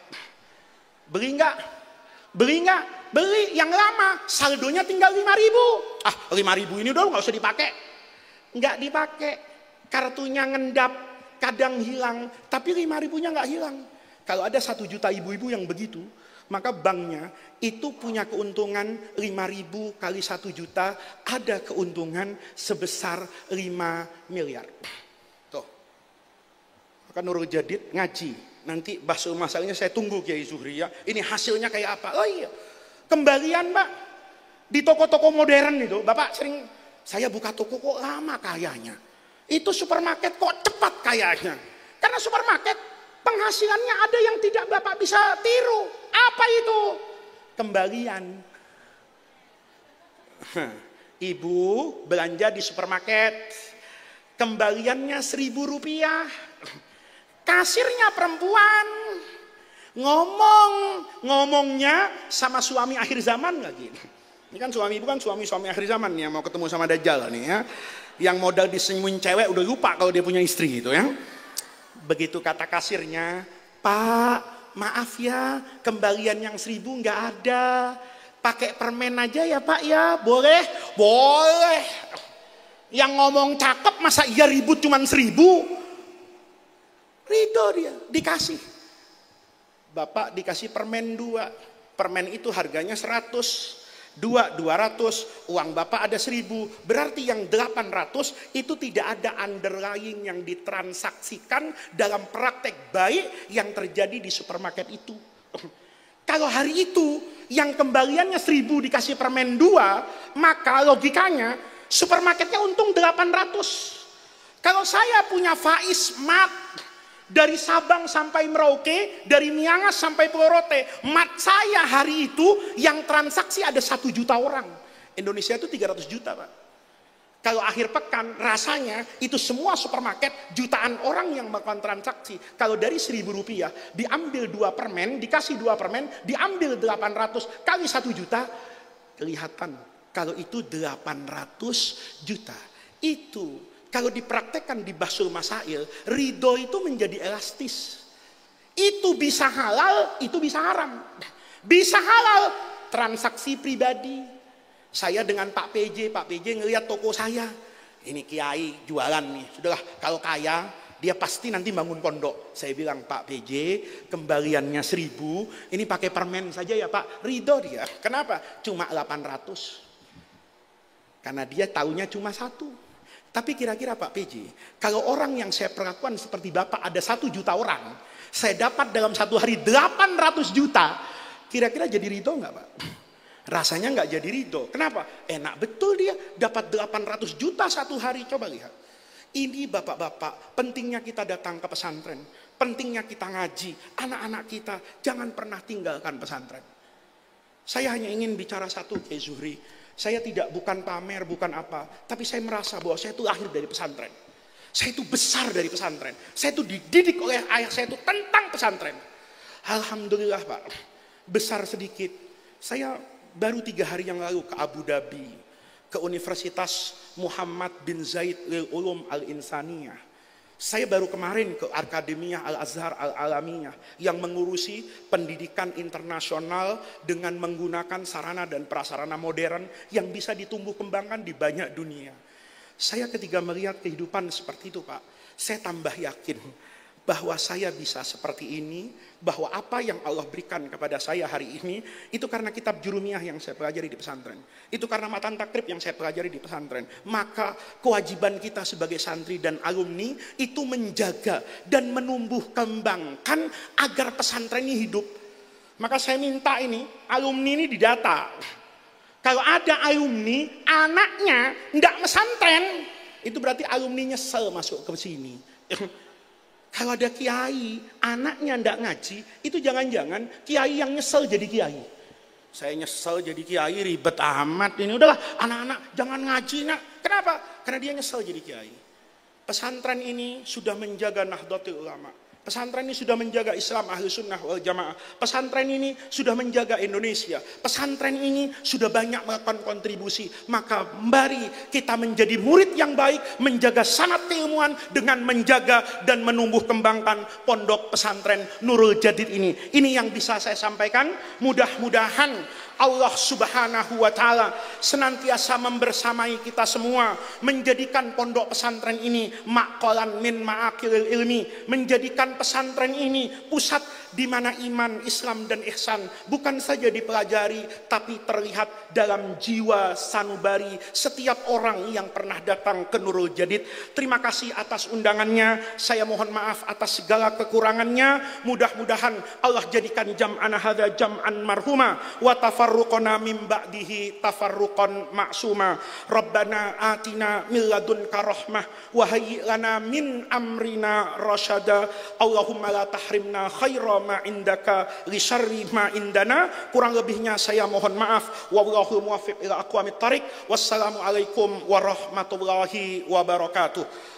Beli nggak? Beli nggak? Beli yang lama, saldonya tinggal 5.000. Ah, 5.000 ini udah nggak usah dipakai. Nggak dipakai, kartunya ngendap, kadang hilang, tapi 5.000-nya nggak hilang. Kalau ada 1 juta ibu-ibu yang begitu, maka banknya itu punya keuntungan 5.000 kali 1 juta, ada keuntungan sebesar 5 miliar. Tuh. Maka Nurul Jadid ngaji, nanti bahas masalahnya saya tunggu Kiai Zuhri ya. Ini hasilnya kayak apa? Oh iya, kembalian Pak. Di toko-toko modern itu, Bapak sering, saya buka toko kok lama kayaknya. Itu supermarket kok cepat kayaknya. Karena supermarket penghasilannya ada yang tidak Bapak bisa tiru. Apa itu? Kembalian. Ibu belanja di supermarket, kembaliannya 1.000 rupiah. Kasirnya perempuan, ngomongnya sama suami akhir zaman lagi. Ini kan suami ibu kan suami akhir zaman nih yang mau ketemu sama Dajjal nih ya. Yang modal disenyumin cewek udah lupa kalau dia punya istri gitu ya. Begitu kata kasirnya, Pak maaf ya, kembalian yang 1.000 nggak ada. Pakai permen aja ya Pak ya, boleh? Boleh. Yang ngomong cakep masa iya ribut cuman 1.000? Ridho dia, dikasih. Bapak dikasih permen 2. Permen itu harganya 100. 200, uang Bapak ada 1.000. Berarti yang 800 itu tidak ada underlying yang ditransaksikan dalam praktek baik yang terjadi di supermarket itu. Kalau hari itu yang kembaliannya 1.000 dikasih permen 2, maka logikanya supermarketnya untung 800. Kalau saya punya Faiz Mat dari Sabang sampai Merauke, dari Miangas sampai Pulau Rote, mat saya hari itu yang transaksi ada 1 juta orang. Indonesia itu 300 juta Pak. Kalau akhir pekan rasanya itu semua supermarket jutaan orang yang melakukan transaksi. Kalau dari 1.000 rupiah diambil 2 permen, dikasih 2 permen, diambil 800 kali 1 juta, kelihatan kalau itu 800 juta. Itu kalau dipraktekkan di Bahsul Masail, ridho itu menjadi elastis. Itu bisa halal, itu bisa haram. Bisa halal, transaksi pribadi. Saya dengan Pak PJ ngelihat toko saya. Ini kiai jualan nih. Sudahlah, kalau kaya, dia pasti nanti bangun pondok. Saya bilang, Pak PJ, kembaliannya 1.000, ini pakai permen saja ya Pak. Ridho dia. Kenapa? Cuma 800. Karena dia taunya cuma 1. Tapi kira-kira Pak PJ, kalau orang yang saya perlakukan seperti Bapak ada 1 juta orang, saya dapat dalam 1 hari 800 juta, kira-kira jadi ridho nggak Pak? Rasanya nggak jadi ridho. Kenapa? Enak betul dia dapat 800 juta 1 hari. Coba lihat. Ini bapak-bapak, pentingnya kita datang ke pesantren, pentingnya kita ngaji. Anak-anak kita jangan pernah tinggalkan pesantren. Saya hanya ingin bicara satu Kiai Zuhri. Saya bukan pamer, bukan apa, tapi saya merasa bahwa saya itu lahir dari pesantren. Saya itu besar dari pesantren. Saya itu dididik oleh ayah saya itu tentang pesantren. Alhamdulillah Pak, besar sedikit. Saya baru 3 hari yang lalu ke Abu Dhabi, ke Universitas Muhammad bin Zaid lil Ulum Al-Insaniyah. Saya baru kemarin ke Akademiyah Al-Azhar Al-Alamiyah yang mengurusi pendidikan internasional dengan menggunakan sarana dan prasarana modern yang bisa ditumbuh kembangkan di banyak dunia. Saya ketika melihat kehidupan seperti itu Pak, saya tambah yakin bahwa saya bisa seperti ini, bahwa apa yang Allah berikan kepada saya hari ini, itu karena kitab Jurumiyah yang saya pelajari di pesantren. Itu karena matan takrib yang saya pelajari di pesantren. Maka kewajiban kita sebagai santri dan alumni, itu menjaga dan menumbuh kembangkan agar pesantren ini hidup. Maka saya minta ini, alumni ini didata. Kalau ada alumni, anaknya tidak pesantren, itu berarti alumni nyesel masuk ke sini. Kalau ada kiai, anaknya ndak ngaji, itu jangan-jangan kiai yang nyesel jadi kiai. Saya nyesel jadi kiai, ribet amat ini. Udahlah, anak-anak jangan ngaji nak. Kenapa? Karena dia nyesel jadi kiai. Pesantren ini sudah menjaga Nahdlatul Ulama. Pesantren ini sudah menjaga Islam Ahlu Sunnah wal Jamaah. Pesantren ini sudah menjaga Indonesia. Pesantren ini sudah banyak melakukan kontribusi. Maka mari kita menjadi murid yang baik, menjaga sanad keilmuan dengan menjaga dan menumbuh kembangkan pondok pesantren Nurul Jadid ini. Ini yang bisa saya sampaikan. Mudah-mudahan Allah Subhanahu wa Ta'ala senantiasa membersamai kita semua, menjadikan pondok pesantren ini maqalan min ma'akilil ilmi, menjadikan pesantren ini pusat di mana iman, Islam dan ihsan bukan saja dipelajari tapi terlihat dalam jiwa sanubari setiap orang yang pernah datang ke Nurul Jadid. Terima kasih atas undangannya. Saya mohon maaf atas segala kekurangannya. Mudah-mudahan Allah jadikan jam'ana hadza jam'an marhuma wa tafarruqana min ba'dihi tafarruqan ma'suma. Rabbana atina min ladunka rahmah wa hayyi lana min amrina rasyada. Allahumma la tahrimna khaira ma indaka li syarri ma indana. Kurang lebihnya saya mohon maaf. Wallahul muwaffiq ila aqwamit thariq. Wassalamu alaikum warahmatullahi wabarakatuh.